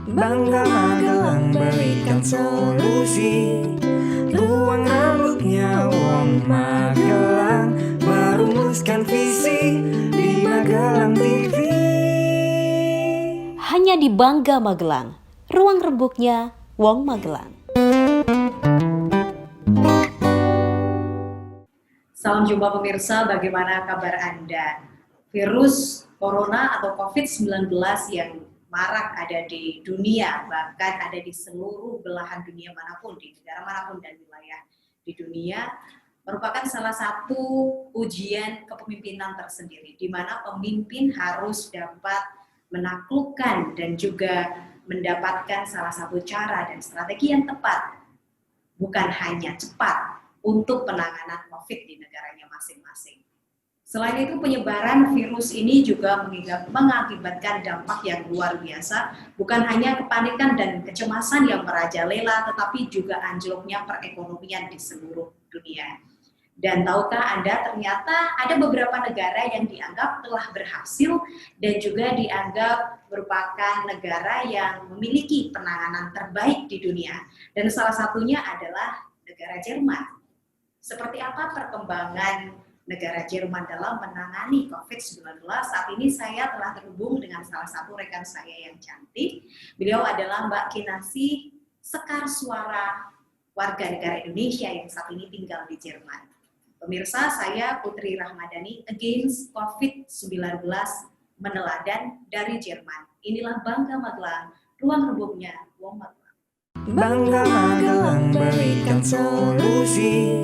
Bangga Magelang berikan solusi. Ruang rambutnya Wong Magelang merumuskan visi di Magelang TV. Hanya di Bangga Magelang, ruang rembuknya Wong Magelang. Salam jumpa pemirsa, bagaimana kabar Anda? Virus Corona atau COVID-19 yang marak ada di dunia, bahkan ada di seluruh belahan dunia manapun, di negara manapun dan wilayah di dunia, merupakan salah satu ujian kepemimpinan tersendiri, di mana pemimpin harus dapat menaklukkan dan juga mendapatkan salah satu cara dan strategi yang tepat, bukan hanya cepat, untuk penanganan COVID di negaranya masing-masing. Selain itu, penyebaran virus ini juga mengakibatkan dampak yang luar biasa, bukan hanya kepanikan dan kecemasan yang merajalela, tetapi juga anjloknya perekonomian di seluruh dunia. Dan tahukah Anda, ternyata ada beberapa negara yang dianggap telah berhasil dan juga dianggap merupakan negara yang memiliki penanganan terbaik di dunia. Dan salah satunya adalah negara Jerman. Seperti apa perkembangan negara Jerman dalam menangani COVID-19? Saat ini saya telah terhubung dengan salah satu rekan saya yang cantik. Beliau adalah Mbak Kinasi Sekar Suara, warga negara Indonesia yang saat ini tinggal di Jerman. Pemirsa, saya Putri Rahmadani, Against COVID-19 Meneladan dari Jerman. Inilah Bangga Magelang, ruang rembuknya Wong Magelang. Bangga Magelang berikan solusi.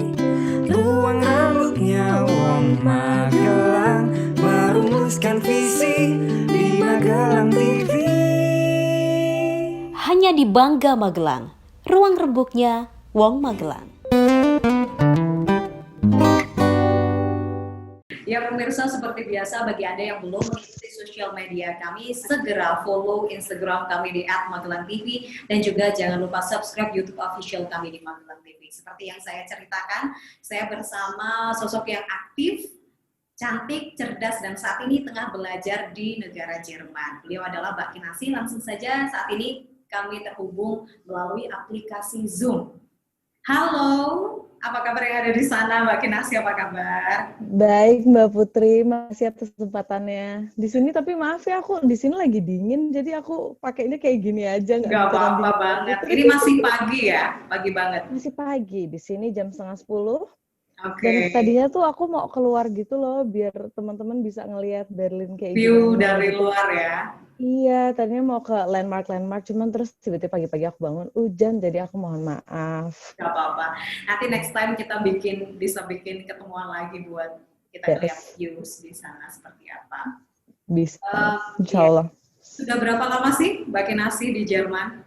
Ruang rambutnya Wong Magelang merumuskan visi di Magelang TV. Hanya di Bangga Magelang, ruang rembuknya Wong Magelang. Ya pemirsa, seperti biasa bagi Anda yang belum mengikuti sosial media kami, segera follow Instagram kami di @magelangtv dan juga jangan lupa subscribe YouTube official kami di Magelang TV. Seperti yang saya ceritakan, saya bersama sosok yang aktif, cantik, cerdas, dan saat ini tengah belajar di negara Jerman. Beliau adalah Mbak Kinasi. Langsung saja saat ini kami terhubung melalui aplikasi Zoom. Halo, apa kabar yang ada di sana, Mbak Kinasi? Apa kabar? Baik, Mbak Putri, masih atas kesempatannya di sini. Tapi maaf ya, aku di sini lagi dingin, jadi aku pakainya kayak gini aja, Nggak apa-apa banget. Ini masih pagi ya, pagi banget. Masih pagi di sini jam 9:30. Oke. Dan tadinya tuh aku mau keluar gitu loh, biar teman-teman bisa ngelihat Berlin kayak View gimana. dari gitu. luar ya. Iya, tadinya mau ke landmark, cuman terus tiba-tiba pagi-pagi aku bangun hujan, jadi aku mohon maaf. Nggak apa-apa. Nanti next time kita bisa bikin ketemuan lagi buat kita lihat views di sana seperti apa. Bisa, insya Allah. Sudah berapa lama sih Mbak Kinasi di Jerman?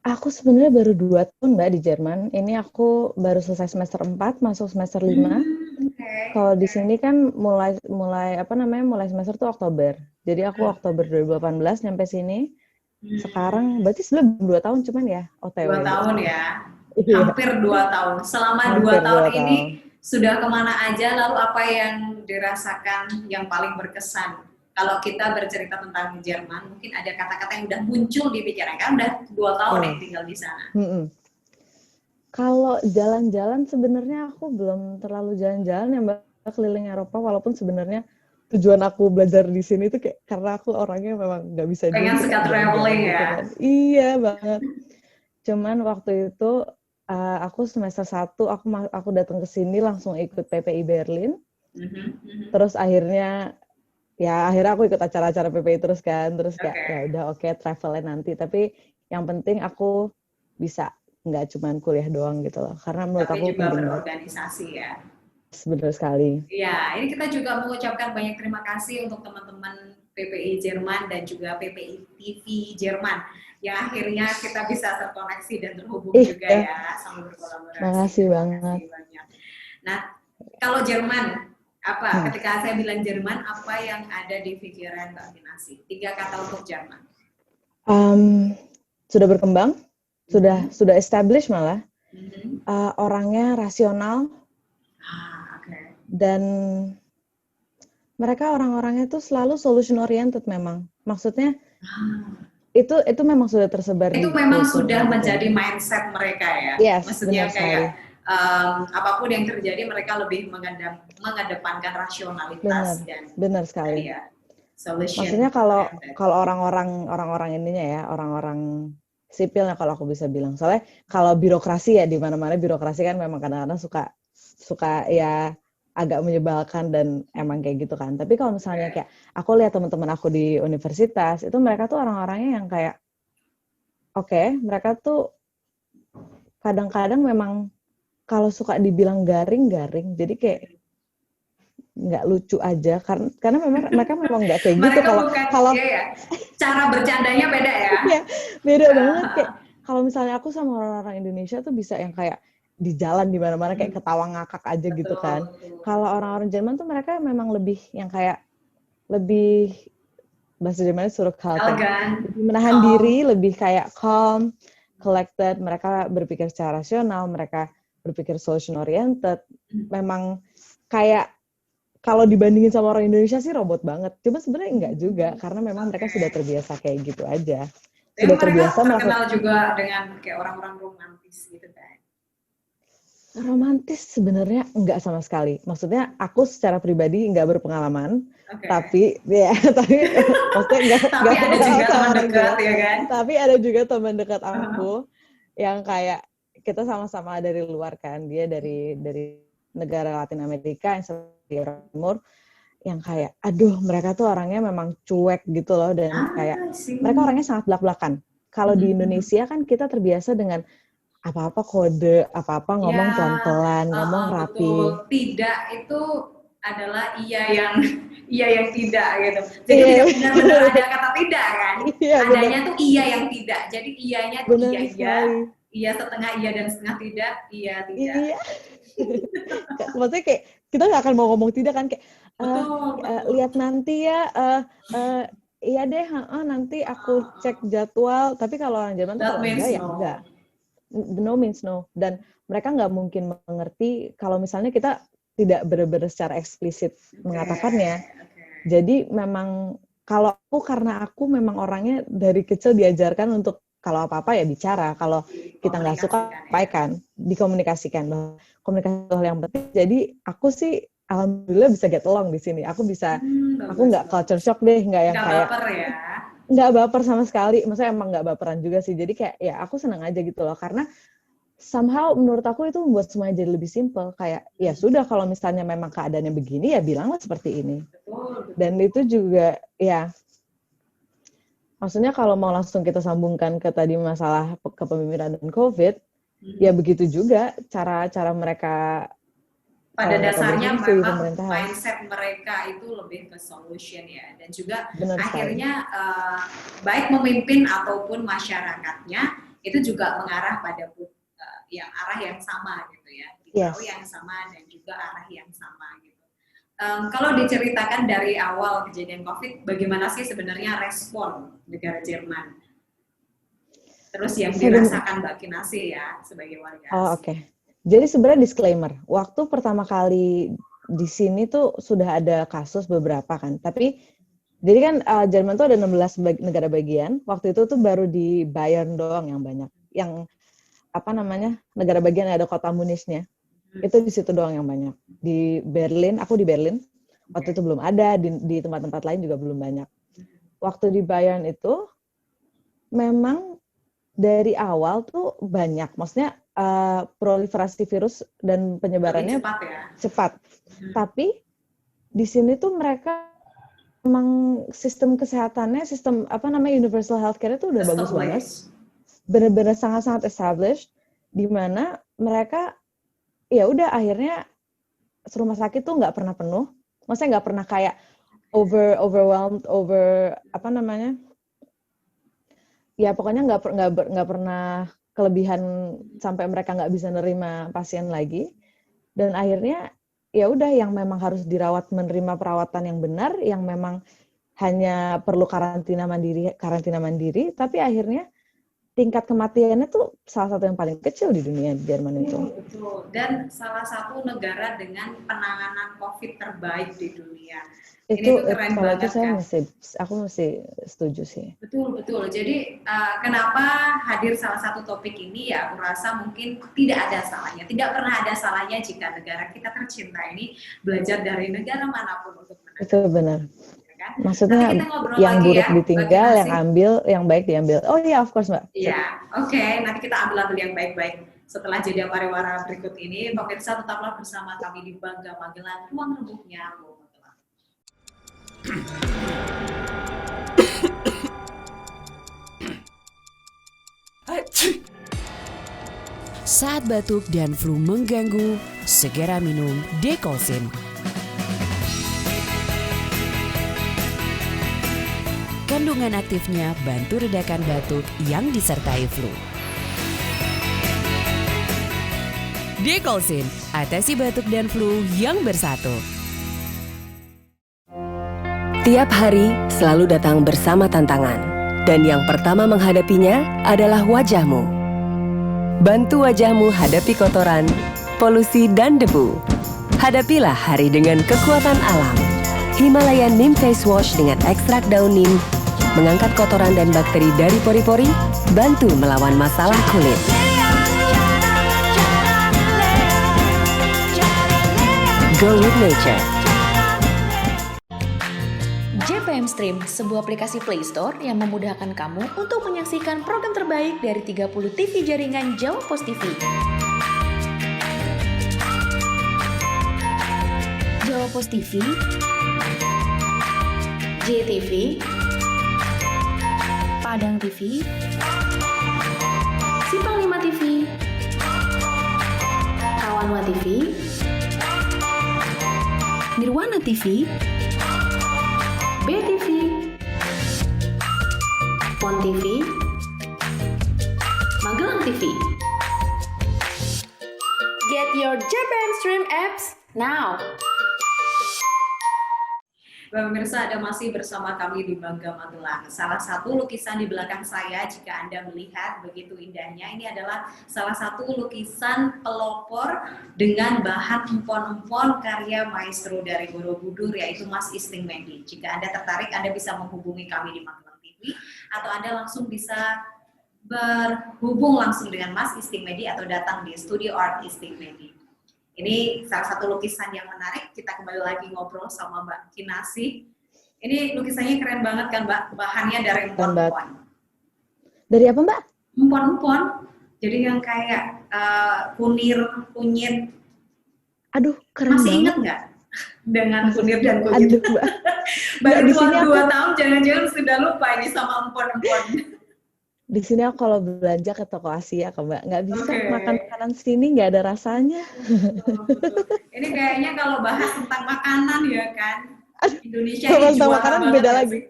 Aku sebenarnya baru 2 tahun Mbak di Jerman. Ini aku baru selesai semester 4, masuk semester 5. Kalau di sini kan mulai semester tuh Oktober. Jadi aku Oktober 2018 nyampe sini. Sekarang berarti sudah 2 tahun cuman ya OTW. 2 tahun ya. Iya. Hampir 2 tahun. Selama 2 tahun ini sudah kemana aja, lalu apa yang dirasakan yang paling berkesan? Kalau kita bercerita tentang Jerman, mungkin ada kata-kata yang udah muncul di pikiran, kan udah 2 tahun yang tinggal di sana. Kalau jalan-jalan sebenarnya aku belum terlalu jalan-jalan ya Mbak, keliling Eropa, walaupun sebenarnya tujuan aku belajar di sini tuh kayak karena aku orangnya memang nggak bisa pengen suka traveling ya. Kan. Iya banget. Cuman waktu itu aku semester 1 aku datang ke sini langsung ikut PPI Berlin. Terus akhirnya aku ikut acara-acara PPI terus kan. Terus kayak ya udah oke, travelnya nanti. Tapi yang penting aku bisa nggak cuma kuliah doang gitu loh. Karena menurut tapi aku juga penting berorganisasi ya. Benar sekali. Ya, ini kita juga mengucapkan banyak terima kasih untuk teman-teman PPI Jerman dan juga PPI TV Jerman yang akhirnya kita bisa terkoneksi dan terhubung juga ya, sama berkolaborasi. Makasih banget. Banyak. Nah, kalau Jerman, ketika saya bilang Jerman, apa yang ada di pikiran Mbak Kinasi? 3 kata untuk Jerman. Sudah berkembang, sudah established malah. Orangnya rasional. Dan mereka orang-orangnya tuh selalu solution oriented memang. Maksudnya Itu memang sudah tersebar Itu di memang kulturnya sudah gitu. menjadi mindset mereka ya. Yes, Maksudnya benar sekali. kayak apapun yang terjadi mereka lebih mengedepankan rasionalitas dan Benar sekali. tadi ya solution Maksudnya kalau oriented. orang-orang ininya ya, orang-orang sipilnya kalau aku bisa bilang. Soalnya kalau birokrasi ya, di mana-mana birokrasi kan memang kadang-kadang suka ya agak menyebalkan dan emang kayak gitu kan. Tapi kalau misalnya kayak aku lihat teman-teman aku di universitas, itu mereka tuh orang-orangnya yang kayak mereka tuh kadang-kadang memang kalau suka dibilang garing-garing, jadi kayak nggak lucu aja karena memang mereka memang nggak kayak gitu. Mereka bukan Kalau ya, cara bercandanya beda ya. ya beda banget. Kayak kalau misalnya aku sama orang-orang Indonesia tuh bisa yang kayak di jalan di mana-mana kayak ketawa ngakak aja gitu kan. Kalau orang-orang Jerman tuh mereka memang lebih yang kayak lebih bahasa Jermannya zurückhaltend, lebih menahan diri, lebih kayak calm, collected. Mereka berpikir secara rasional, mereka berpikir solution oriented. Memang kayak kalau dibandingin sama orang Indonesia sih robot banget. Cuma sebenarnya enggak juga, karena memang mereka sudah terbiasa kayak gitu aja. Sudah terbiasa mereka terkenal juga dengan kayak orang-orang romantis gitu kan. Romantis sebenarnya enggak sama sekali. Maksudnya aku secara pribadi enggak berpengalaman, tapi maksudnya enggak ada juga teman dekat ya kan. Tapi ada juga teman dekat aku yang kayak kita sama-sama dari luar kan. Dia dari negara Latin Amerika yang timur, yang kayak aduh mereka tuh orangnya memang cuek gitu loh, dan kayak mereka orangnya sangat belak-belakan. Kalau di Indonesia kan kita terbiasa dengan apa-apa kode, apa-apa ngomong pelan-pelan, ngomong rapi. Betul. Tidak itu adalah iya yang tidak gitu. Jadi tidak benar-benar ada kata tidak kan. Adanya tuh iya yang tidak. Jadi iyanya tuh iya setengah iya dan setengah tidak, iya tidak. Iya. Maksudnya kayak kita nggak akan mau ngomong tidak kan, kayak lihat nanti ya, iya deh, nanti aku cek jadwal. Tapi kalau orang Jerman tuh kalau enggak ya enggak. No means no. Dan mereka nggak mungkin mengerti kalau misalnya kita tidak benar-benar secara eksplisit mengatakannya. Jadi memang karena aku memang orangnya dari kecil diajarkan untuk kalau apa-apa ya bicara, kalau kita nggak suka sampaikan, dikomunikasikan. Komunikasi hal yang penting. Jadi aku sih alhamdulillah bisa get along di sini. Aku nggak culture shock deh, nggak yang kayak baper ya. Nggak baper sama sekali. Maksudnya emang nggak baperan juga sih. Jadi kayak ya aku senang aja gitu loh. Karena somehow menurut aku itu membuat semuanya jadi lebih simple. Kayak ya sudah, kalau misalnya memang keadaannya begini ya bilanglah seperti ini. Dan itu juga ya, maksudnya kalau mau langsung kita sambungkan ke tadi masalah kepemimpinan dan COVID, ya begitu juga cara mereka. Pada dasarnya memang mindset mereka itu lebih ke solution ya, dan juga akhirnya baik memimpin ataupun masyarakatnya itu juga mengarah pada arah yang sama gitu ya, yang sama dan juga arah yang sama gitu. Kalau diceritakan dari awal kejadian COVID, bagaimana sih sebenarnya respon negara Jerman? Terus yang dirasakan Mbak Kinasi ya sebagai warga asing. Oke. Jadi sebenarnya disclaimer, waktu pertama kali di sini tuh sudah ada kasus beberapa kan, tapi jadi kan Jerman tuh ada 16 negara bagian, waktu itu tuh baru di Bayern doang yang banyak, yang negara bagian yang ada kota Munichnya, itu di situ doang yang banyak. Di Berlin, aku di Berlin, waktu itu belum ada, di tempat-tempat lain juga belum banyak. Waktu di Bayern itu memang dari awal tuh banyak, maksudnya proliferasi virus dan penyebarannya cepat. Tapi di sini tuh mereka memang sistem kesehatannya, sistem universal healthcare itu udah bagus banget, benar-benar sangat-sangat established, di mana mereka ya udah akhirnya rumah sakit tuh nggak pernah penuh, maksudnya nggak pernah kayak overwhelmed, ya pokoknya nggak pernah kelebihan sampai mereka nggak bisa nerima pasien lagi. Dan akhirnya ya udah, yang memang harus dirawat menerima perawatan yang benar, yang memang hanya perlu karantina mandiri, tapi akhirnya tingkat kematiannya tuh salah satu yang paling kecil di dunia di Jerman itu. Betul. Dan salah satu negara dengan penanganan COVID terbaik di dunia. Ini Itu tuh keren kalau itu banget saya kan. aku masih setuju sih. Betul. Jadi kenapa hadir salah satu topik ini ya, aku rasa mungkin tidak ada salahnya. Tidak pernah ada salahnya jika negara kita tercinta ini belajar dari negara manapun untuk menang. Itu benar. Ya kan? Maksudnya Nanti kita ngobrol yang lagi buruk ya, ditinggal, bagi yang masing. ambil, yang baik diambil. Oh iya, of course Mbak. Iya, oke. Nanti kita ambil yang baik-baik. Setelah jeda pariwara berikut ini, pemirsa tetaplah bersama kami di Bangga Magelang, ruang rembuknya Wong Magelang. Saat batuk dan flu mengganggu, segera minum Dekolsin. Kandungan aktifnya bantu redakan batuk yang disertai flu. Dekolsin, atasi batuk dan flu yang bersatu. Tiap hari selalu datang bersama tantangan, dan yang pertama menghadapinya adalah wajahmu. Bantu wajahmu hadapi kotoran, polusi, dan debu. Hadapilah hari dengan kekuatan alam. Himalaya Neem Face Wash dengan ekstrak daun neem mengangkat kotoran dan bakteri dari pori-pori, bantu melawan masalah kulit. Go with nature. JPM Stream, sebuah aplikasi Play Store yang memudahkan kamu untuk menyaksikan program terbaik dari 30 TV jaringan Jawa Pos TV. Jawa Pos TV, JTV, Padang TV, Simpang 5 TV, Kawanwa TV, Nirwana TV, BTV, Pon TV, Magelang TV. Get your JPM Stream apps now. Pemirsa, Anda masih bersama kami di Bangga Magelang. Salah satu lukisan di belakang saya, jika Anda melihat begitu indahnya, ini adalah salah satu lukisan pelopor dengan bahan empon-empon karya maestro dari Borobudur, yaitu Mas Isting Medi. Jika Anda tertarik, Anda bisa menghubungi kami di Magelang TV, atau Anda langsung bisa berhubung langsung dengan Mas Isting Medi atau datang di Studio Art Isting Medi. Ini salah satu lukisan yang menarik. Kita kembali lagi ngobrol sama Mbak Kinasi. Ini lukisannya keren banget kan Mbak? Bahannya dari empon-empon. Dari apa Mbak? Empon-empon. Jadi yang kayak kunir, kunyit. Aduh, keren Masih banget. ingat nggak? Dengan kunir dan kunyit. Aduh Mbak. Baru di sini 2 tahun, jangan-jangan sudah lupa ini sama empon-empon. Di sini aku kalau belanja ke toko Asia Kak Mbak, nggak bisa Oke. makan makanan sini, nggak ada rasanya. Betul. Ini kayaknya kalau bahas tentang makanan ya kan, Indonesia Kalau ini tentang juara makanan banget beda ya lagi. sih?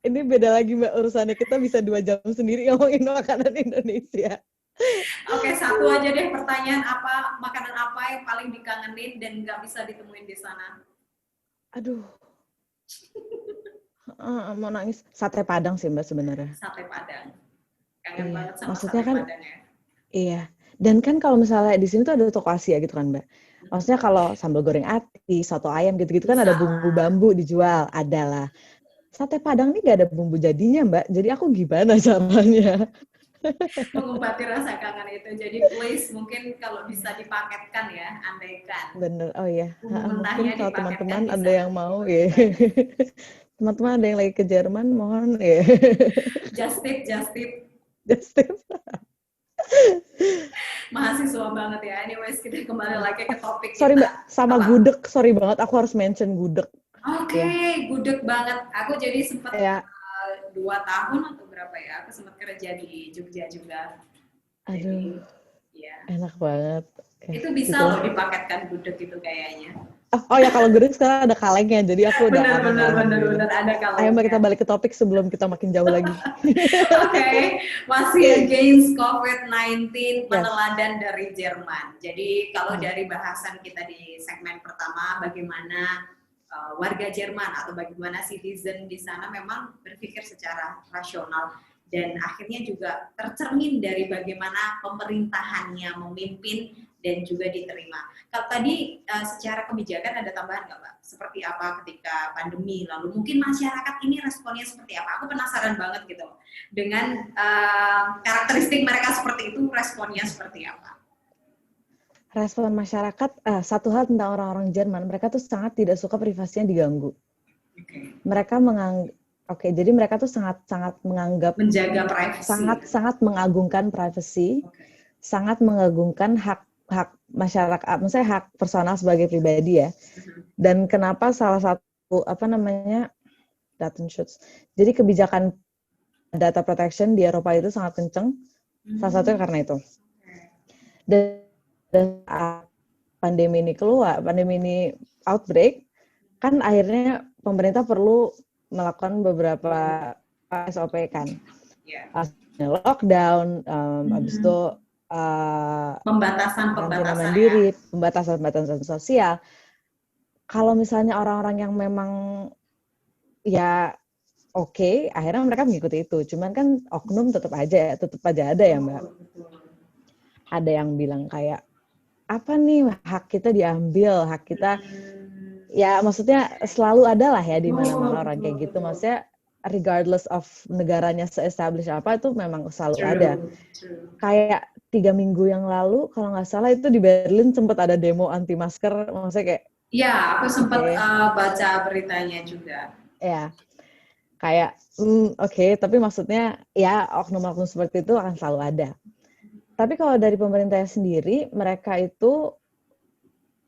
Ini beda lagi Mbak urusannya, kita bisa 2 jam sendiri ngomongin makanan Indonesia. Oke, satu aja deh pertanyaan, makanan apa yang paling dikangenin dan nggak bisa ditemuin di sana? Aduh. Mau nangis. Sate Padang sih Mbak sebenarnya. Sate Padang. Kangen Iya, banget sama maksudnya sate kan Padang ya. iya. Dan kan kalau misalnya di sini tuh ada toko Asia gitu kan Mbak. Maksudnya kalau sambal goreng ati, soto ayam gitu-gitu kan ada Bisa. bumbu bambu dijual, ada lah. Sate Padang nih gak ada bumbu jadinya Mbak. Jadi aku gimana caranya? Mengobati rasa kangen itu. Jadi please mungkin kalau bisa dipaketkan ya, andaikan. Bener, oh iya. Bumbu Mungkin mentahnya kalau dipaketkan teman-teman bisa. ada yang mau ya. Teman-teman ada yang lagi ke Jerman, mohon ya. Just tip. Just tip. Mahasiswa banget ya. Anyways, kita kembali lagi ke topik Sorry kita. Mbak, sama Apa? gudeg. Sorry banget, aku harus mention gudeg. Oke, gudeg banget. Aku jadi sempat Ya. 2 tahun atau berapa ya, aku sempat kerja di Jogja juga. Aduh, Ya. enak banget. Ya, Itu bisa gitu. loh dipaketkan gudeg itu kayaknya. Oh ya, kalau gudeg sekarang ada kalengnya, jadi aku udah aman. Bener ada kalau. Ayo Mbak, kita balik ke topik sebelum kita makin jauh lagi. Oke, masih against COVID-19 Yes. peneladan dari Jerman. Jadi kalau dari bahasan kita di segmen pertama, bagaimana warga Jerman atau bagaimana citizen di sana memang berpikir secara rasional. dan akhirnya juga tercermin dari bagaimana pemerintahannya memimpin dan juga diterima. Kalau tadi secara kebijakan ada tambahan nggak Pak? Seperti apa ketika pandemi, lalu mungkin masyarakat ini responnya seperti apa? Aku penasaran banget gitu dengan karakteristik mereka seperti itu, responnya seperti apa? Respon masyarakat, satu hal tentang orang-orang Jerman, mereka tuh sangat tidak suka privasinya diganggu. Mereka jadi mereka tuh sangat menganggap, menjaga privasi, sangat mengagungkan privasi, sangat mengagungkan hak masyarakat, maksudnya hak personal sebagai pribadi ya. Dan kenapa salah satu Datenschutz. Jadi kebijakan data protection di Eropa itu sangat kenceng. Salah satunya karena itu. Dan pandemi ini outbreak, kan akhirnya pemerintah perlu melakukan beberapa SOP kan. Lockdown, habis itu pembatasan mandiri, pembatasan sosial. Kalau misalnya orang-orang yang memang ya oke, akhirnya mereka mengikuti itu. Cuman kan oknum tetap aja ada ya Mbak. Ada yang bilang kayak, apa nih hak kita diambil, hak kita, ya maksudnya selalu ada lah ya di mana-mana orang kayak gitu. Maksudnya regardless of negaranya se-establish apa, itu memang selalu ada. Kayak 3 minggu yang lalu, kalau nggak salah itu di Berlin sempat ada demo anti masker, maksudnya kayak. Iya, aku sempat baca beritanya juga. Ya, kayak tapi maksudnya ya oknum-oknum seperti itu akan selalu ada. Tapi kalau dari pemerintahnya sendiri, mereka itu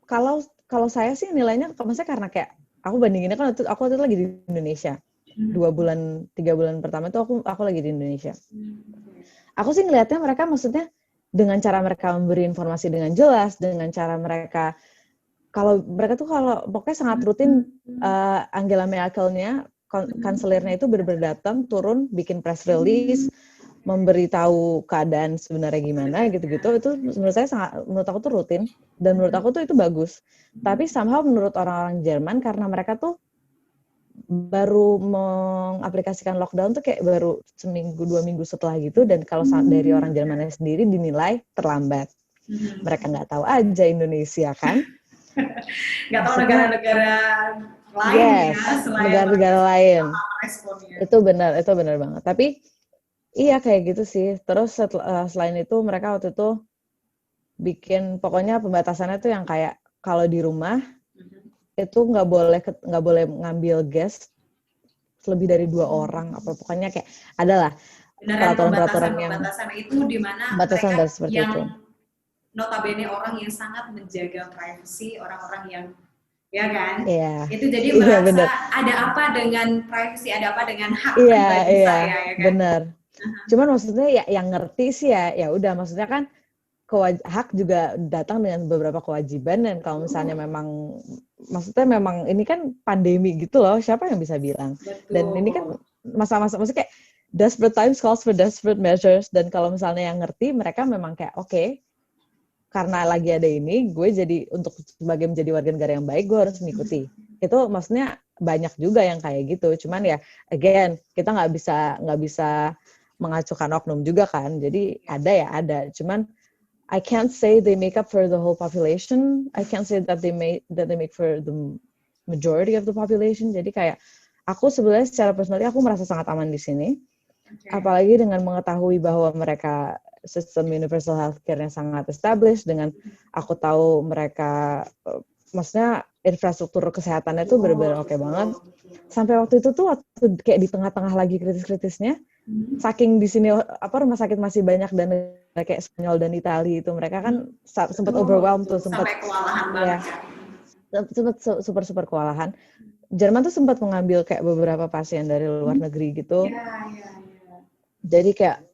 kalau saya sih nilainya, maksudnya karena kayak aku bandinginnya kan aku waktu itu lagi di Indonesia. 3 bulan pertama itu aku lagi di Indonesia. Aku sih ngelihatnya mereka maksudnya dengan cara mereka memberi informasi dengan jelas, dengan cara mereka pokoknya sangat rutin, Angela Merkel-nya, kanselirnya itu benar-benar datang, turun, bikin press release, memberitahu keadaan sebenarnya gimana gitu-gitu. Itu menurut aku tuh rutin, dan menurut aku tuh itu bagus. Tapi somehow menurut orang-orang Jerman, karena mereka tuh baru mengaplikasikan lockdown tuh kayak baru 1-2 minggu setelah gitu, dan kalau dari orang Jermannya sendiri dinilai terlambat. Mereka nggak tahu aja Indonesia kan. Nggak tahu negara-negara lain selain negara-negara lain. Responnya. Itu benar banget. Tapi iya kayak gitu sih. Terus selain itu mereka waktu itu bikin, pokoknya pembatasannya tuh yang kayak kalau di rumah itu nggak boleh ngambil guest lebih dari 2 orang, apa pokoknya kayak adalah peraturan-peraturan yang pembatasan itu di mana batasan mereka seperti yang itu. Notabene orang yang sangat menjaga privasi, orang-orang yang ya kan, itu jadi merasa ada apa dengan privasi, ada apa dengan hak pribadi saya, ya kan? Benar. Cuman maksudnya ya yang ngerti sih ya udah, maksudnya kan hak juga datang dengan beberapa kewajiban, dan kalau misalnya memang ini kan pandemi gitu loh, siapa yang bisa bilang? Betul. Dan ini kan masa-masa maksudnya kayak desperate times calls for desperate measures, dan kalau misalnya yang ngerti, mereka memang kayak oke, karena lagi ada ini, gue jadi untuk sebagai menjadi warga negara yang baik, gue harus mengikuti. Itu maksudnya banyak juga yang kayak gitu. Cuman ya, again, kita nggak bisa mengacukan oknum juga kan. Jadi ada. Cuman I can't say they make up for the whole population. I can't say that they make for the majority of the population. Jadi kayak aku sebenarnya secara personally aku merasa sangat aman di sini. Apalagi dengan mengetahui bahwa mereka sistem universal healthcare-nya sangat established, dengan aku tahu mereka maksudnya infrastruktur kesehatannya tuh benar-benar oke banget. Sampai waktu itu tuh kayak di tengah-tengah lagi kritis-kritisnya, saking di sini rumah sakit masih banyak dan kayak Spanyol dan Italia itu mereka kan sempat overwhelmed tuh, sempat kewalahan banget. Sempat super kewalahan. Jerman tuh sempat mengambil kayak beberapa pasien dari luar negeri gitu. Jadi kayak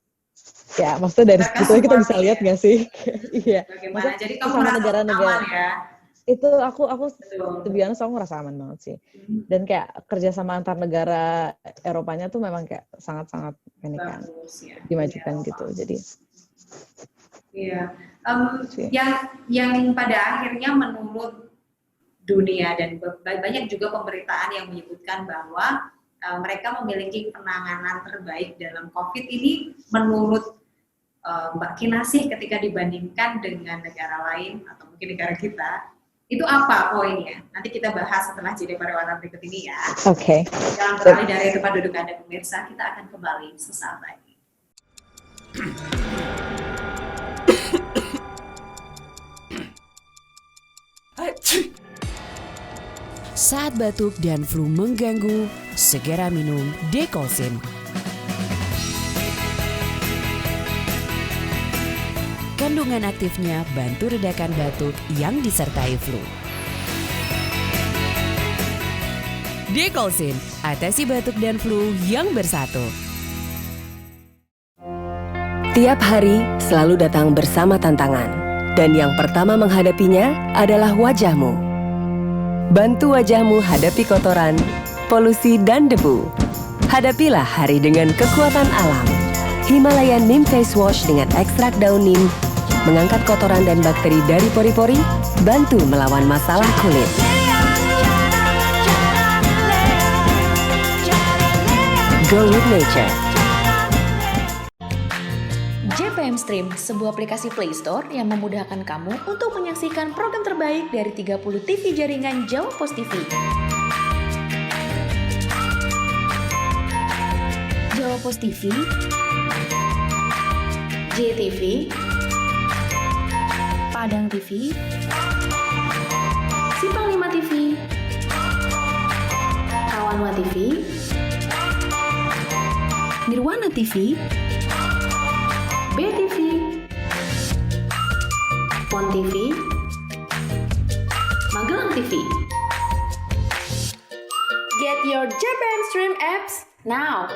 ya maksudnya dari situ kita bisa lihat nggak sih? Iya. Bagaimana? Jadi kamu sama merasa negara-negara aman ya? Itu aku sebenarnya aku ngerasa aman banget sih. Dan kayak kerjasama antar negara Eropanya tuh memang kayak sangat-sangat ini kan dimajukan gitu. Jadi yang pada akhirnya menurut dunia dan banyak juga pemberitaan yang menyebutkan bahwa mereka memiliki penanganan terbaik dalam COVID ini menurut Mbak Kinasih ketika dibandingkan dengan negara lain atau mungkin negara kita, itu apa poinnya? Nanti kita bahas setelah jeda pariwara berikut ini ya. Oke. Jangan beralih dari tempat duduk Anda pemirsa, kita akan kembali sesaat lagi. Saat batuk dan flu mengganggu, segera minum Dekolsin. Kandungan aktifnya bantu redakan batuk yang disertai flu. Dekolsin, atasi batuk dan flu yang bersatu. Tiap hari selalu datang bersama tantangan, dan yang pertama menghadapinya adalah wajahmu. Bantu wajahmu hadapi kotoran, polusi, dan debu. Hadapilah hari dengan kekuatan alam. Himalaya Neem Face Wash dengan ekstrak daun neem mengangkat kotoran dan bakteri dari pori-pori, bantu melawan masalah kulit. Go with nature. JPM Stream, sebuah aplikasi Play Store yang memudahkan kamu untuk menyaksikan program terbaik dari 30 TV jaringan Jawa Pos TV. Jawa Pos TV, JTV, Padang TV, Simpang 5 TV, Kawanwa TV, Nirwana TV, BTV, Pon TV, Magelang TV. Get your JPM Stream apps now.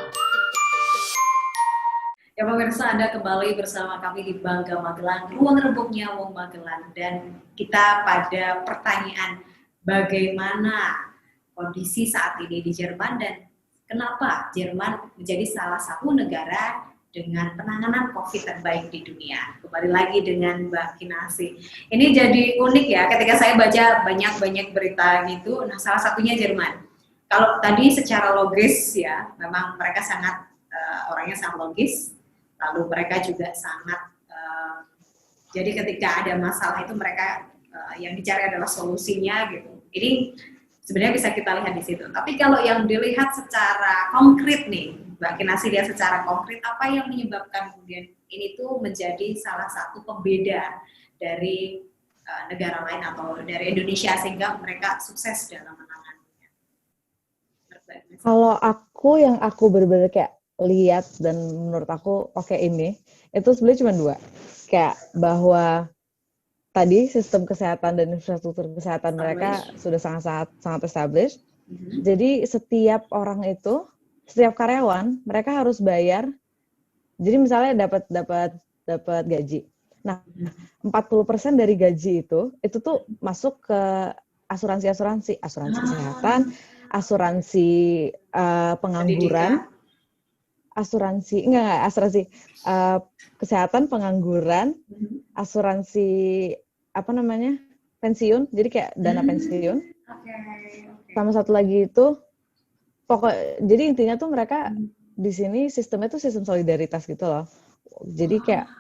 Ya pemirsa, Anda kembali bersama kami di Bangga Magelang, ruang rembuknya Wong Magelang, dan kita pada pertanyaan bagaimana kondisi saat ini di Jerman dan kenapa Jerman menjadi salah satu negara dengan penanganan COVID terbaik di dunia. Kembali lagi dengan Mbak Kinasih. Ini jadi unik ya, ketika saya baca banyak berita gitu, nah salah satunya Jerman. Kalau tadi secara logis ya, memang mereka sangat, orangnya sangat logis, lalu mereka juga sangat, jadi ketika ada masalah itu mereka yang dicari adalah solusinya gitu. Ini sebenarnya bisa kita lihat di situ. Tapi kalau yang dilihat secara konkret nih, Mbak Kinasih lihat secara konkret, apa yang menyebabkan kemudian ini tuh menjadi salah satu pembeda dari negara lain atau dari Indonesia sehingga mereka sukses dalam menanganinya? Kalau yang aku benar-benar kayak lihat dan menurut aku oke ini, itu sebenarnya cuma dua. Kayak bahwa tadi sistem kesehatan dan infrastruktur kesehatan mereka sudah sangat established. Jadi setiap orang itu, setiap karyawan mereka harus bayar. Jadi misalnya dapat gaji. Nah, 40% dari gaji itu tuh masuk ke asuransi kesehatan, asuransi pengangguran, asuransi kesehatan, pengangguran, asuransi pensiun, jadi kayak dana pensiun. Sama satu lagi itu jadi intinya tuh mereka di sini sistemnya tuh sistem solidaritas gitu loh. Jadi kayak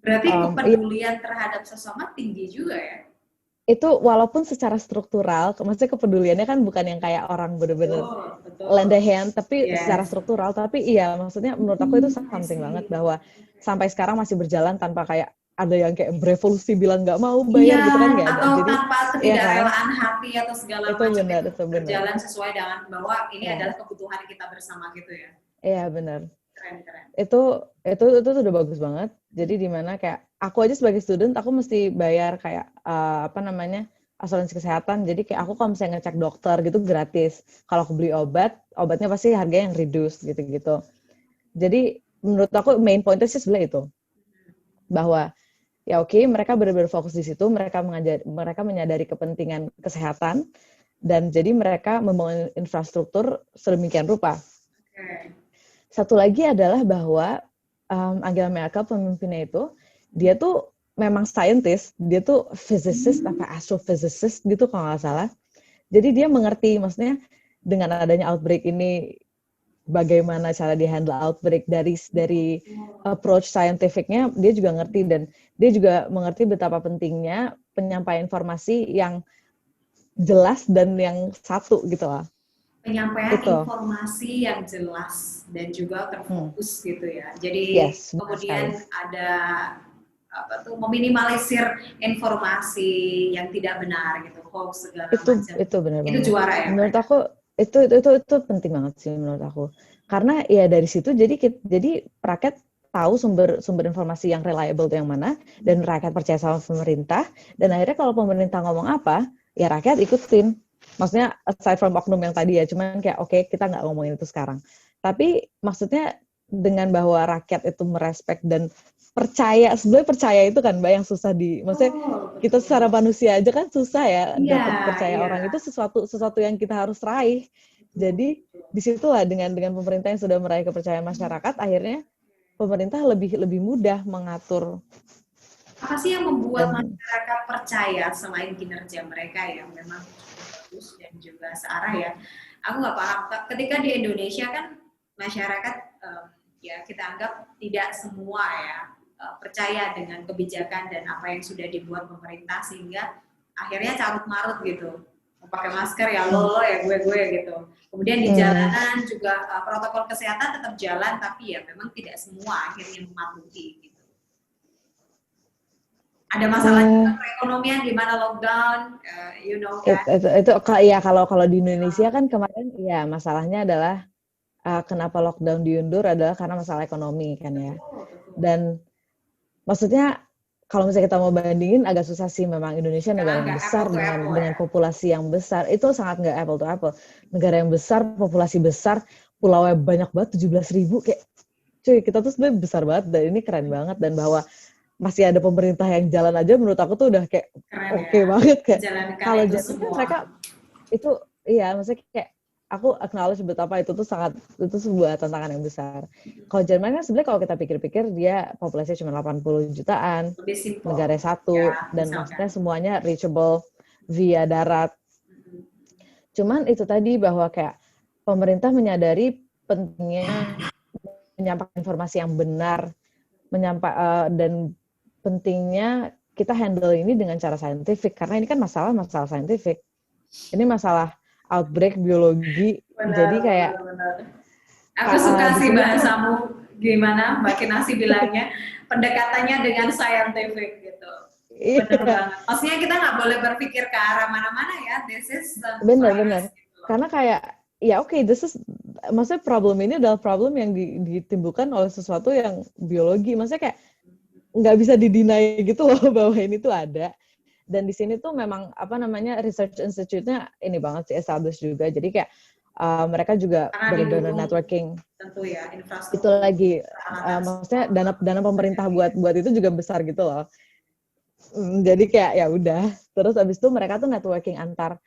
berarti kepedulian terhadap sesama tinggi juga ya? Itu walaupun secara struktural, maksudnya kepeduliannya kan bukan yang kayak orang bener-bener lend a hand, tapi secara struktural, tapi iya maksudnya menurut aku itu something banget bahwa sampai sekarang masih berjalan tanpa kayak ada yang kayak berevolusi bilang nggak mau bayar gitu kan nggak ada. Atau jadi tanpa ketidakrelaan hati atau segala macam itu berjalan sesuai dengan bahwa ini adalah kebutuhan kita bersama gitu ya. Iya benar. Keren. Itu udah bagus banget. Jadi di mana kayak aku aja sebagai student aku mesti bayar kayak asuransi kesehatan. Jadi kayak aku kalau misalnya ngecek dokter gitu gratis. Kalau aku beli obatnya pasti harganya yang reduce gitu-gitu. Jadi menurut aku main pointnya sih sebenarnya itu. Bahwa ya oke, mereka benar-benar fokus di situ, mereka menyadari kepentingan kesehatan dan jadi mereka membangun infrastruktur sedemikian rupa. Satu lagi adalah bahwa Angela Merkel pemimpinnya itu, dia tuh memang scientist, dia tuh physicist astrophysicist gitu kalau nggak salah. Jadi dia mengerti, maksudnya dengan adanya outbreak ini bagaimana cara di handle outbreak dari approach scientificnya dia juga ngerti, dan dia juga mengerti betapa pentingnya penyampaian informasi yang jelas dan yang satu gitu lah. Penyampaian Itu. informasi yang jelas dan juga terfokus gitu ya. Jadi Yes, benar kemudian sekali. ada meminimalisir informasi yang tidak benar gitu, hoax segala macam. Itu benar Itu banget. juara ya. Menurut aku itu penting banget sih menurut aku. Karena ya dari situ jadi rakyat tahu sumber informasi yang reliable itu yang mana, dan rakyat percaya sama pemerintah, dan akhirnya kalau pemerintah ngomong apa, ya rakyat ikutin. Maksudnya aside from oknum yang tadi ya, cuman kayak oke, kita nggak ngomongin itu sekarang. Tapi maksudnya dengan bahwa rakyat itu merespek dan percaya, sebenarnya percaya itu kan Mbak yang susah maksudnya kita secara manusia aja kan susah ya dapat percaya orang, itu sesuatu yang kita harus raih. Jadi disitulah dengan pemerintah yang sudah meraih kepercayaan masyarakat, akhirnya pemerintah lebih mudah mengatur. Apa sih yang membuat masyarakat percaya selain kinerja mereka yang memang bagus dan juga searah ya? Aku nggak paham. Ketika di Indonesia kan masyarakat ya kita anggap tidak semua ya percaya dengan kebijakan dan apa yang sudah dibuat pemerintah, sehingga akhirnya carut marut gitu. Mau pakai masker ya lo ya gue gitu. Kemudian di jalanan juga protokol kesehatan tetap jalan, tapi ya memang tidak semua akhirnya mematuhi gitu. Ada masalah juga perekonomian di mana lockdown, kan? Itu ya kalau di Indonesia kan kemarin ya masalahnya adalah kenapa lockdown diundur adalah karena masalah ekonomi kan ya. Dan maksudnya kalau misalnya kita mau bandingin agak susah sih, memang Indonesia negara yang besar dengan populasi yang besar, itu sangat nggak apple to apple. Negara yang besar, populasi besar, pulaunya banyak banget, 17.000, kayak cuy kita tuh sebenarnya besar banget, dan ini keren banget, dan bahwa masih ada pemerintah yang jalan aja menurut aku tuh udah kayak oke banget, kayak kalau jalan mereka itu iya, maksudnya kayak aku acknowledge betapa itu sebuah tantangan yang besar. Kalau Jerman kan sebenarnya kalau kita pikir-pikir dia populasinya cuma 80 jutaan, negara satu, ya, dan maksudnya semuanya reachable via darat. Cuman itu tadi bahwa kayak pemerintah menyadari pentingnya menyampaikan informasi yang benar, dan pentingnya kita handle ini dengan cara saintifik, karena ini kan masalah saintifik. Ini masalah outbreak biologi, jadi kayak aku suka sih bahasamu, gimana Mbak Kinasi bilangnya, pendekatannya dengan scientific gitu. Benar banget. Maksudnya kita nggak boleh berpikir ke arah mana-mana ya. This is benar. Karena kayak ya oke, maksudnya problem ini adalah problem yang ditimbulkan oleh sesuatu yang biologi. Maksudnya kayak nggak bisa didinai gitu loh bahwa ini tuh ada. Dan di sini tuh memang research institute-nya ini banget sih established juga. Jadi kayak mereka juga benar-benar networking. Tentu ya, infrastruktur. Itu lagi maksudnya dana pemerintah buat itu juga besar gitu loh. Jadi kayak ya udah. Terus abis itu mereka tuh networking antar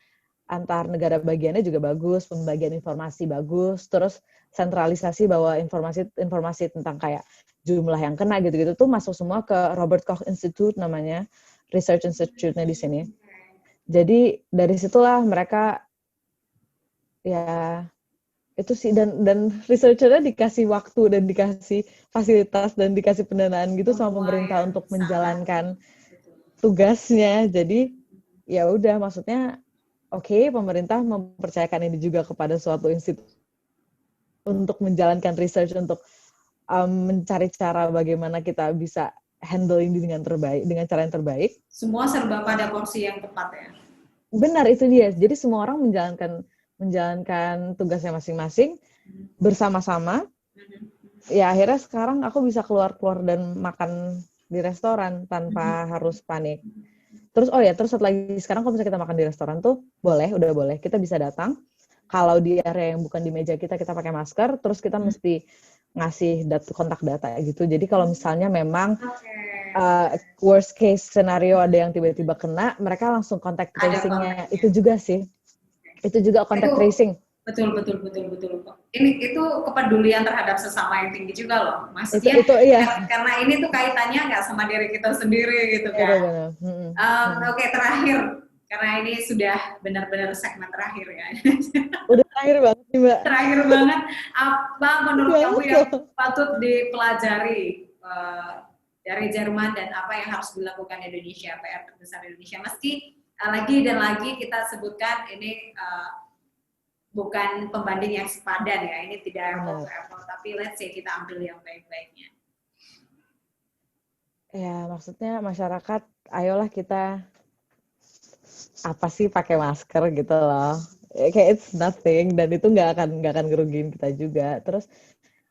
negara bagiannya juga bagus, pembagian informasi bagus, terus sentralisasi bahwa informasi tentang kayak jumlah yang kena gitu-gitu tuh masuk semua ke Robert Koch Institute namanya. Research Institute-nya di sini. Jadi dari situlah mereka ya itu sih, dan researcher-nya dikasih waktu dan dikasih fasilitas dan dikasih pendanaan gitu sama pemerintah untuk menjalankan tugasnya. Jadi ya udah, maksudnya oke, pemerintah mempercayakan ini juga kepada suatu institut untuk menjalankan research, untuk mencari cara bagaimana kita bisa handle ini dengan cara yang terbaik. Semua serba pada porsi yang tepat ya. Benar, itu dia. Jadi semua orang menjalankan tugasnya masing-masing bersama-sama. Ya akhirnya sekarang aku bisa keluar dan makan di restoran tanpa harus panik. Terus satu lagi, sekarang kalau misalnya kita makan di restoran tuh udah boleh. Kita bisa datang. Kalau di area yang bukan di meja kita pakai masker. Terus kita mesti ngasih kontak data gitu. Jadi kalau misalnya memang worst case scenario ada yang tiba-tiba kena, mereka langsung contact tracing-nya. Itu juga sih. Itu juga contact tracing. Betul. Itu kepedulian terhadap sesama yang tinggi juga loh. Maksudnya itu iya. Karena ini tuh kaitannya nggak sama diri kita sendiri gitu kan. Betul. Oke, terakhir karena ini sudah benar-benar segmen terakhir ya. Udah terakhir banget nih Mbak. Terakhir banget, apa menurut Banget kamu yang loh. patut dipelajari dari Jerman dan apa yang harus dilakukan Indonesia, PR terbesar Indonesia? Meski lagi dan lagi kita sebutkan ini bukan pembanding yang sepadan ya, ini tidak apple to apple, tapi let's say kita ambil yang baik-baiknya. Ya, maksudnya masyarakat, ayolah kita apa sih pakai masker gitu loh. Kayak it's nothing dan itu nggak akan ngerugiin kita juga. Terus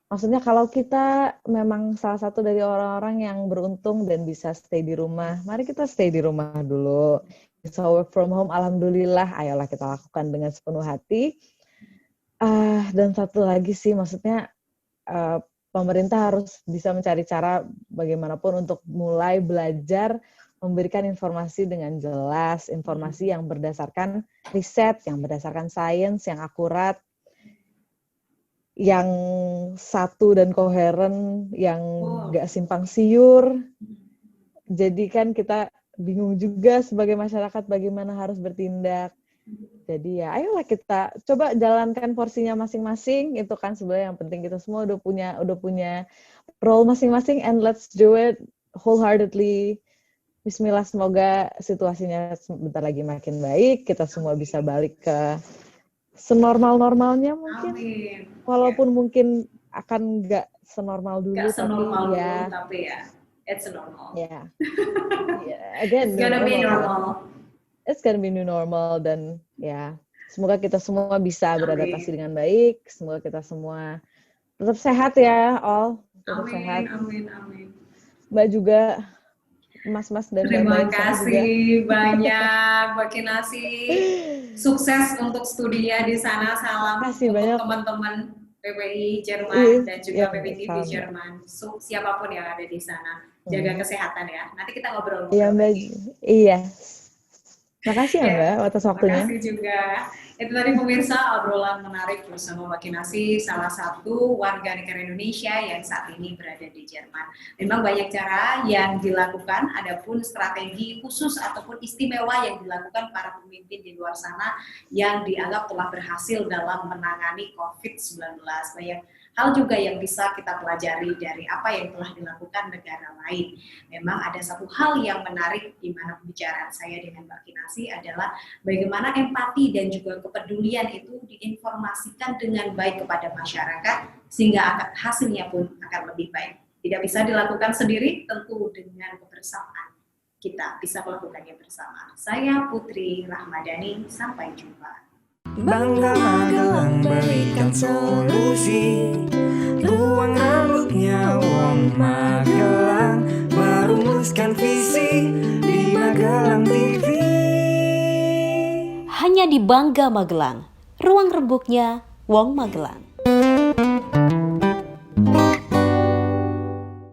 maksudnya kalau kita memang salah satu dari orang-orang yang beruntung dan bisa stay di rumah, mari kita stay di rumah dulu. Bisa work from home, alhamdulillah, ayolah kita lakukan dengan sepenuh hati. Dan satu lagi sih, maksudnya pemerintah harus bisa mencari cara bagaimanapun untuk mulai belajar memberikan informasi dengan jelas, informasi yang berdasarkan riset, yang berdasarkan sains, yang akurat, yang satu dan koheren, yang nggak simpang siur. Jadi kan kita bingung juga sebagai masyarakat bagaimana harus bertindak. Jadi ya ayolah kita coba jalankan porsinya masing-masing, itu kan sebenarnya yang penting. Kita semua udah punya role masing-masing and let's do it wholeheartedly. Bismillah, semoga situasinya sebentar lagi makin baik, kita semua bisa balik ke senormal-normalnya mungkin. Amin. Walaupun mungkin akan nggak senormal dulu, Nggak senormal tapi ya, dulu, tapi ya it's normal. ya, again, It's gonna be normal. It's gonna be new normal, dan ya semoga kita semua bisa Amin. beradaptasi dengan baik. Semoga kita semua tetap sehat ya, all tetap Amin, sehat. amin. Mbak juga, mas-mas dan Terima mbak-mbak di sana juga. kasih banyak Mbak Kinasi. Sukses untuk studinya di sana. Salam Makasih untuk banyak. teman-teman PPI Jerman Iya, dan juga iya, PPTV sama. Jerman. Siapapun yang ada di sana, jaga kesehatan ya. Nanti kita ngobrol. Iya Mbak, iya. Makasih ya Ya, Mbak atas waktunya. Terima kasih juga. Itu tadi pemirsa obrolan menarik bersama Mbak Kinasi, salah satu warga negara Indonesia yang saat ini berada di Jerman. Memang banyak cara yang dilakukan, adapun strategi khusus ataupun istimewa yang dilakukan para pemimpin di luar sana yang dianggap telah berhasil dalam menangani COVID-19. Banyak hal juga yang bisa kita pelajari dari apa yang telah dilakukan negara lain. Memang ada satu hal yang menarik di mana pembicaraan saya dengan Mbak Kinasi adalah bagaimana empati dan juga kepedulian itu diinformasikan dengan baik kepada masyarakat sehingga hasilnya pun akan lebih baik. Tidak bisa dilakukan sendiri, tentu dengan kebersamaan. Kita bisa melakukannya bersama. Saya Putri Rahmadani, sampai jumpa. Bangga Magelang berikan solusi. Ruang rambutnya Wong Magelang, merumuskan visi di Magelang TV. Hanya di Bangga Magelang, ruang rembuknya Wong Magelang.